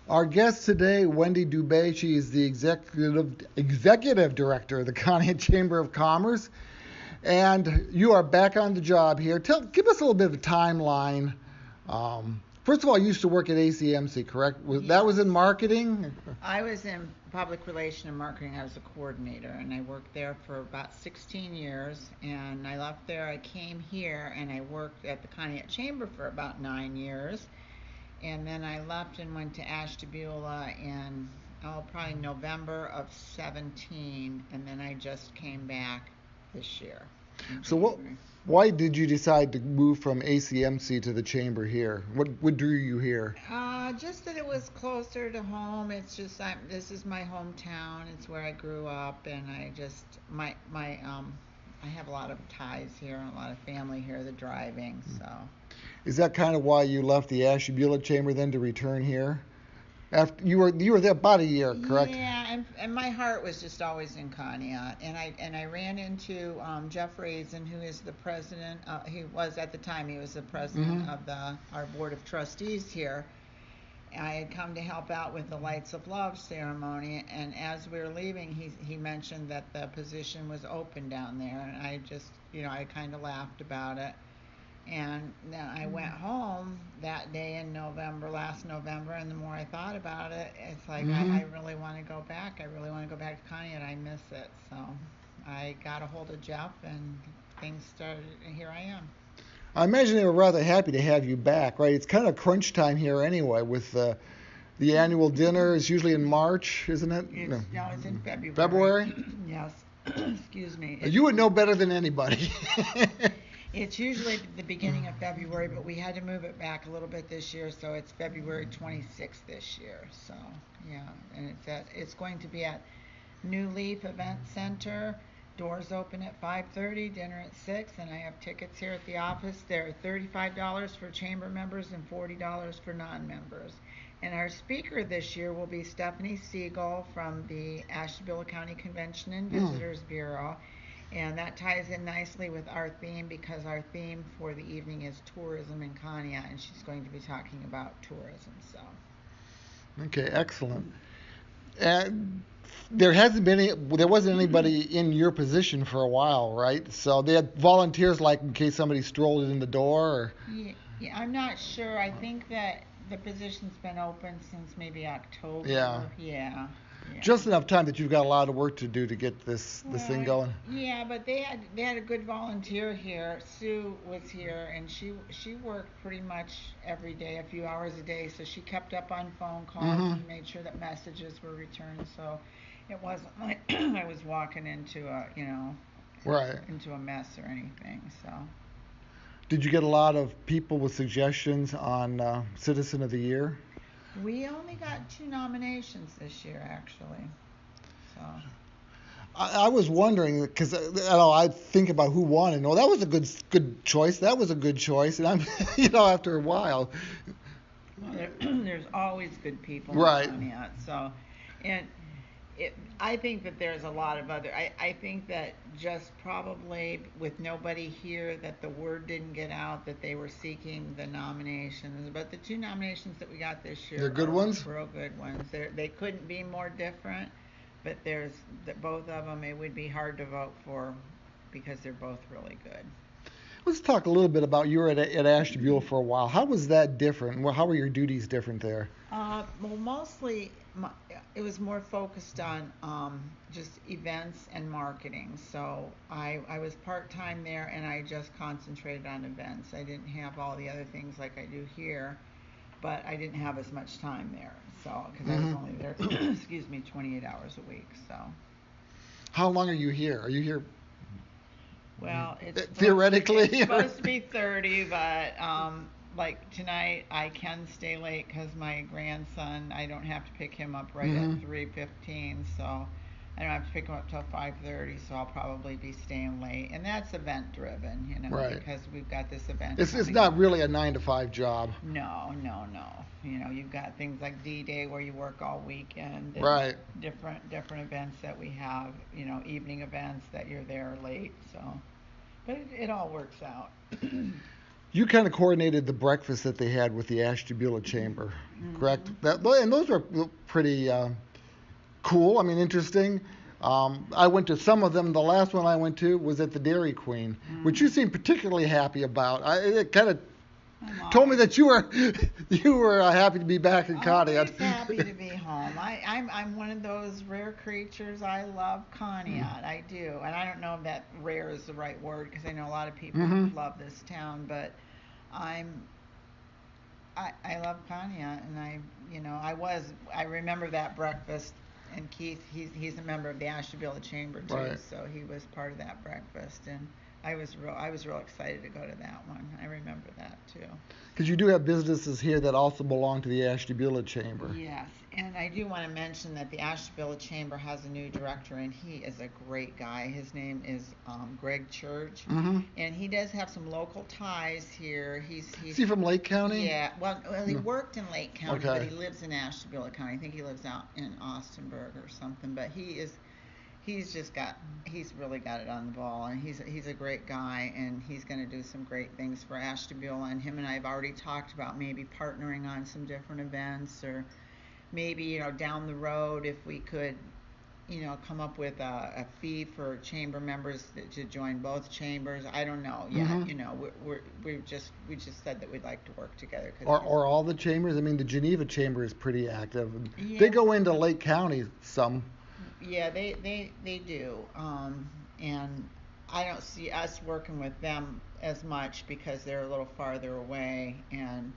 Our guest today, Wendy DuBey, she is the executive director of the Conneaut Chamber of Commerce, and you are back on the job here. Give us a little bit of a timeline. First of all, you used to work at ACMC, correct? That was in marketing? I was in public relations and marketing. I was a coordinator, and I worked there for about 16 years. And I left there. I came here, and I worked at the Conneaut Chamber for about 9 years. And then I left and went to Ashtabula in probably November of 17, and then I just came back this year. So why did you decide to move from ACMC to the chamber here? What drew you here? Just that it was closer to home. It's just this is my hometown. It's where I grew up, and I just I have a lot of ties here and a lot of family here. The driving, so. Is that kind of why you left the Ashtabula Chamber then to return here? After you were there about a year, correct? Yeah, and my heart was just always in Conneaut, and I ran into Jeff Raisin, who is the president. He was at the time. He was the president of our board of trustees here. I had come to help out with the Lights of Love ceremony, and as we were leaving, he mentioned that the position was open down there, and I just, I kind of laughed about it. And then I went home that day in last November, and the more I thought about it, it's like I really want to go back. I really want to go back to Conneaut. I miss it. So I got a hold of Jeff, and things started, and here I am. I imagine they were rather happy to have you back, right? It's kind of crunch time here anyway with the annual dinner is usually in March, isn't it? No, it's in February. February? Yes. Excuse me. You would know better than anybody. It's usually the beginning of February, but we had to move it back a little bit this year, so it's February 26th this year. So, yeah, and it's going to be at New Leaf Event Center. Doors open at 5:30, dinner at 6, and I have tickets here at the office. They're $35 for chamber members and $40 for non-members. And our speaker this year will be Stephanie Siegel from the Ashtabula County Convention and Visitors Bureau. And that ties in nicely with our theme, because our theme for the evening is tourism in Conneaut, and she's going to be talking about tourism. So. Okay, excellent. And there wasn't anybody in your position for a while, right? So they had volunteers, like in case somebody strolled in the door. Or... Yeah, I'm not sure. I think that the position's been open since maybe October. Yeah. Just enough time that you've got a lot of work to do to get this thing going. Yeah, but they had a good volunteer here. Sue was here, and she worked pretty much every day, a few hours a day. So she kept up on phone calls and made sure that messages were returned. So it wasn't like I was walking into into a mess or anything. So. Did you get a lot of people with suggestions on Citizen of the Year? We only got 2 nominations this year, actually. So. I was wondering, because I think about who won, and that was a good choice. That was a good choice, and I'm, after a while. There's always good people. Right. So, and I think that there's a lot of other. I think that just probably with nobody here, that the word didn't get out that they were seeking the nominations. But the 2 nominations that we got this year, they're good ones. Real good ones. They couldn't be more different. But there's both of them. It would be hard to vote for because they're both really good. Let's talk a little bit about you were at Ashtabula for a while. How was that different? Well, how were your duties different there? Well, mostly it was more focused on just events and marketing. So I was part-time there, and I just concentrated on events. I didn't have all the other things like I do here, but I didn't have as much time there. So because I was only there, 28 hours a week. So. How long are you here? Are you here? Well, it's theoretically supposed to be 30, but like tonight I can stay late because my grandson, I don't have to pick him up right at 3:15, so I don't have to pick him up till 5:30, so I'll probably be staying late. And that's event driven, right. Because we've got this event. It's not really a 9-to-5 job. No. You've got things like D-Day where you work all weekend. And right. Different events that we have, evening events that you're there late, so. But it all works out. You kind of coordinated the breakfast that they had with the Ashtabula Chamber, correct? Mm-hmm. And those were pretty cool. I mean, interesting. I went to some of them. The last one I went to was at the Dairy Queen, which you seemed particularly happy about. It kind of told me that you were happy to be back in Conneaut. Always happy to be home. I'm one of those rare creatures. I love Conneaut. I do, and I don't know if that rare is the right word because I know a lot of people love this town, but I'm I love Conneaut, and I remember that breakfast. And Keith, he's a member of the Ashtabula Chamber too, Right. so he was part of that breakfast, and I was real excited to go to that one. I remember that too. Because you do have businesses here that also belong to the Ashtabula Chamber. Yes, and I do want to mention that the Ashtabula Chamber has a new director, and he is a great guy. His name is Greg Church, and he does have some local ties here. He's Is he from Lake County? Yeah, well, he worked in Lake County, Okay. but he lives in Ashtabula County. I think he lives out in Austinburg or something, but he's really got it on the ball, and he's a great guy, and he's going to do some great things for Ashtabula. And him and I have already talked about maybe partnering on some different events, or maybe down the road if we could come up with a fee for chamber members to join both chambers. I don't know yet. We just said that we'd like to work together. Or all the chambers. I mean, the Geneva Chamber is pretty active. Yeah. They go into Lake County some. Yeah, they do, and I don't see us working with them as much because they're a little farther away. And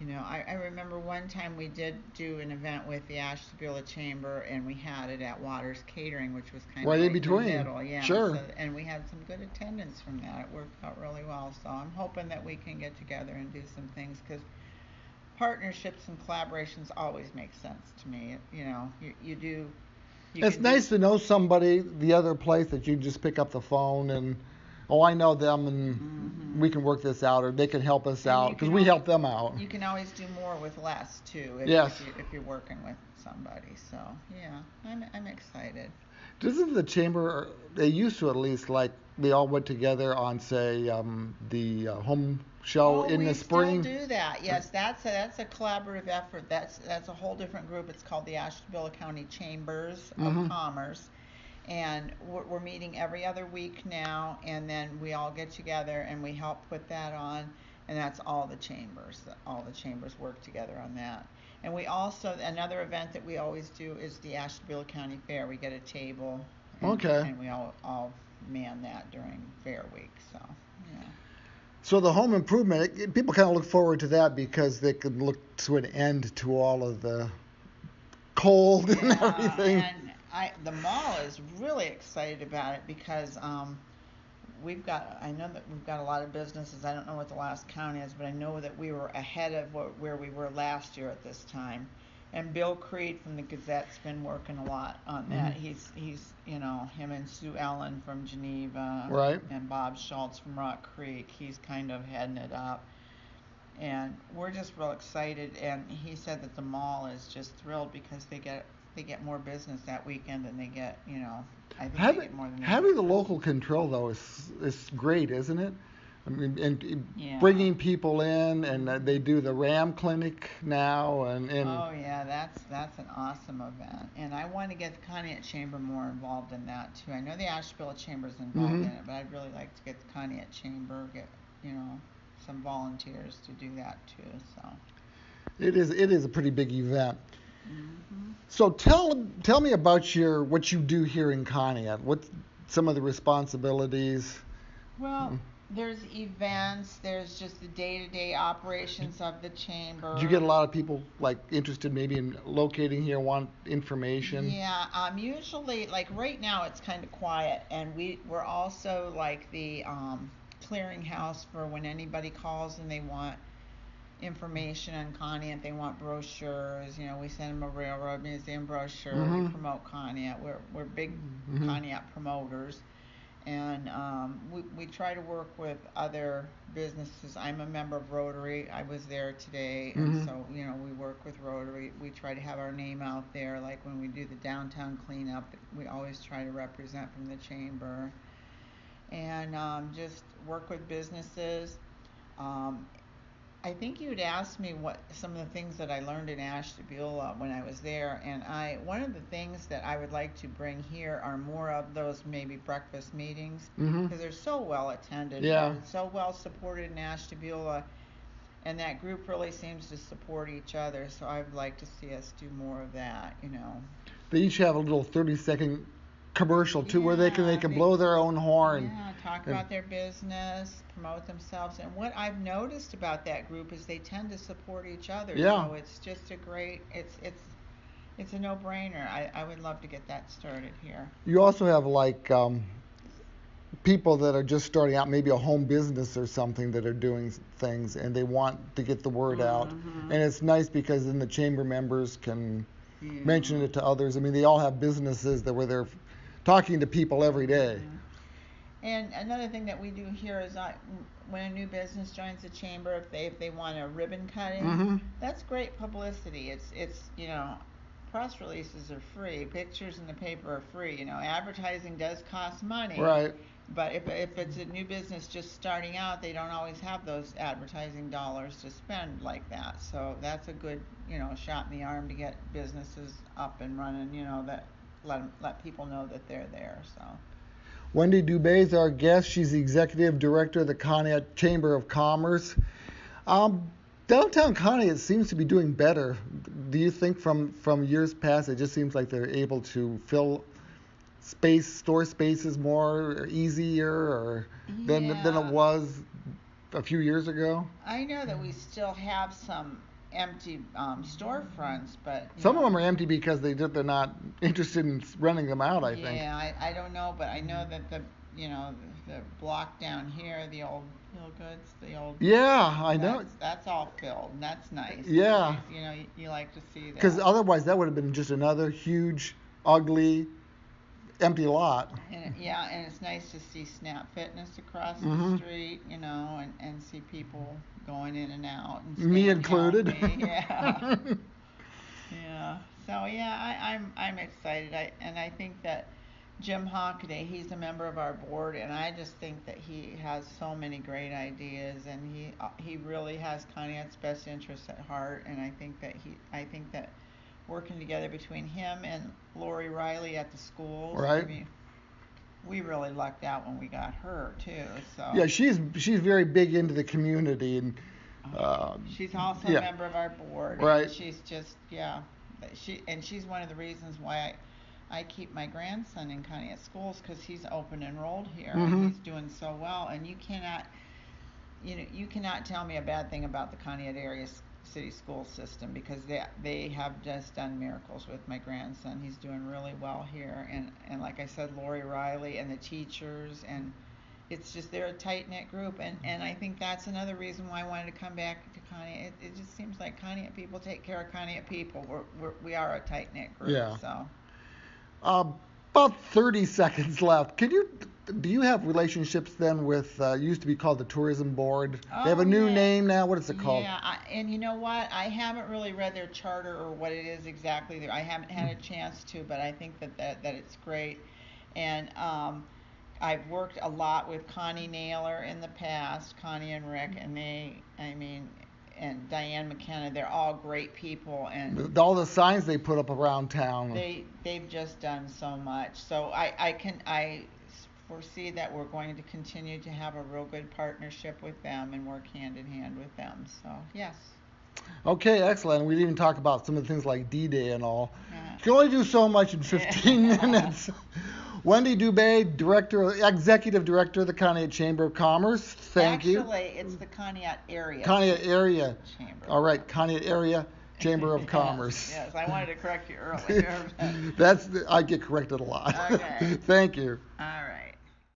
I remember one time we did do an event with the Ashtabula Chamber, and we had it at Waters Catering, which was kind right of in between. the middle, yeah. Sure. And we had some good attendance from that. It worked out really well. So I'm hoping that we can get together and do some things, because partnerships and collaborations always make sense to me. You do. It's nice to know somebody the other place that you just pick up the phone and, oh, I know them, and we can work this out, or they can help us out, because we help them out. You can always do more with less too, Yes. if you're working with somebody. So yeah, I'm excited. Doesn't the chamber, they used to at least, like, they all went together on, say, the home show in the spring? We still do that. Yes, that's a collaborative effort. That's a whole different group. It's called the Ashtabula County Chambers of Commerce, and we're meeting every other week now. And then we all get together and we help put that on. And that's all the chambers. All the chambers work together on that. And we also, another event that we always do is the Ashtabula County Fair. We get a table, and we all man that during Fair Week. So yeah. So the home improvement, people kind of look forward to that because they can look to an end to all of the cold and everything. And the mall is really excited about it because I know that we've got a lot of businesses. I don't know what the last count is, but I know that we were ahead of where we were last year at this time. And Bill Creed from the Gazette's been working a lot on that. He's him and Sue Ellen from Geneva, right, and Bob Schultz from Rock Creek. He's kind of heading it up, and we're just real excited. And he said that the mall is just thrilled because they get more business that weekend than they get. I think they get more than having the local control though is great, isn't it? I mean, and bringing people in, and they do the RAM clinic now, and oh yeah, that's an awesome event, and I want to get the Conneaut Chamber more involved in that too. I know the Ashtabula Chamber's involved in it, but I'd really like to get the Conneaut Chamber, get some volunteers to do that too. So it is a pretty big event. So tell me about what you do here in Conneaut. What some of the responsibilities? Well. There's events, there's just the day-to-day operations of the chamber. Do you get a lot of people interested maybe in locating here, want information? Yeah, usually, like right now it's kind of quiet, and we're also like the clearinghouse for when anybody calls and they want information on Conneaut, they want brochures, we send them a railroad museum brochure, we promote Conneaut, we're big Conneaut promoters. And we try to work with other businesses. I'm a member of Rotary. I was there today, and so we work with Rotary. We try to have our name out there. Like when we do the downtown cleanup, we always try to represent from the chamber, and just work with businesses. Um, I think you'd asked me what some of the things that I learned in Ashtabula when I was there, and one of the things that I would like to bring here are more of those maybe breakfast meetings Mm-hmm. because they're so well attended, Yeah. and so well supported in Ashtabula, and that group really seems to support each other. So I would like to see us do more of that, you know. They each have a little 30-second commercial too, where they can Yeah, blow their own horn. yeah, talk about their business, promote themselves, and what I've noticed about that group is they tend to support each other. Yeah. So it's just a great, it's a no-brainer. I would love to get that started here. You also have like people that are just starting out, maybe a home business or something, that are doing things and they want to get the word out. Mm-hmm. And it's nice because then the chamber members can Yeah. mention it to others. I mean, they all have businesses where they're talking to people every day. Mhm. And another thing that we do here is when a new business joins the chamber, if they want a ribbon cutting, Mhm. that's great publicity. It's you know, press releases are free, pictures in the paper are free. You know, advertising does cost money. Right. But if it's a new business just starting out, they don't always have those advertising dollars to spend like that. So that's a good, you know, shot in the arm to get businesses up and running. You know, that let people know that they're there. So. Wendy DuBey is our guest. She's the executive director of the Conneaut Chamber of Commerce. Downtown Conneaut seems to be doing better. Do you think from years past, it just seems like they're able to fill store spaces more easier or than it was a few years ago? I know that we still have some empty storefronts, but some of them are empty because they're not interested in renting them out, I think. Yeah, I don't know, but I know that the block down here, the old Hill Goods, the old. Yeah, I know. That's all filled, and that's nice. Yeah. You know, you like to see that. Because otherwise that would have been just another huge, ugly, empty lot. And it's nice to see Snap Fitness across Mhm. the street, you know, and see people going in and out. And Me staying included. healthy. Yeah. Yeah. So yeah, I'm excited. I think that Jim Hockaday, he's a member of our board, and I just think that he has so many great ideas, and he really has Conneaut's best interests at heart, and I think that working together between him and Lori Riley at the schools. Right. I mean, we really lucked out when we got her too. So. Yeah, she's very big into the community, and she's also yeah. a member of our board. Right. And she's just she's one of the reasons why I keep my grandson in Conneaut schools, because he's open enrolled here Mhm. and he's doing so well. And you cannot tell me a bad thing about the Conneaut area city school system, because they have just done miracles with my grandson. He's doing really well here, and like I said, Lori Riley and the teachers, and it's just they're a tight-knit group, and I think that's another reason why I wanted to come back to Conneaut. It just seems like Conneaut people take care of Conneaut people. We are a tight-knit group. Yeah. So. About 30 seconds left. Do you have relationships then with used to be called the Tourism Board? They have a new name now. What is it called? Yeah, and you know what? I haven't really read their charter or what it is exactly. I haven't had a chance to, but I think that it's great. And I've worked a lot with Connie Naylor in the past, Connie and Rick, and and Diane McKenna. They're all great people, and all the signs they put up around town. They've just done so much. So I foresee that we're going to continue to have a real good partnership with them and work hand in hand with them. So yes. Okay, excellent. We didn't even talk about some of the things like D-Day and all. Yeah. You can only do so much in 15 minutes. Wendy DuBey, Executive Director of the Conneaut Chamber of Commerce. Thank you. Actually, it's the Conneaut area. Conneaut Area. Chamber. All right, Conneaut Area Chamber of Commerce. Yes, I wanted to correct you earlier. I get corrected a lot. Okay. Thank you. All right.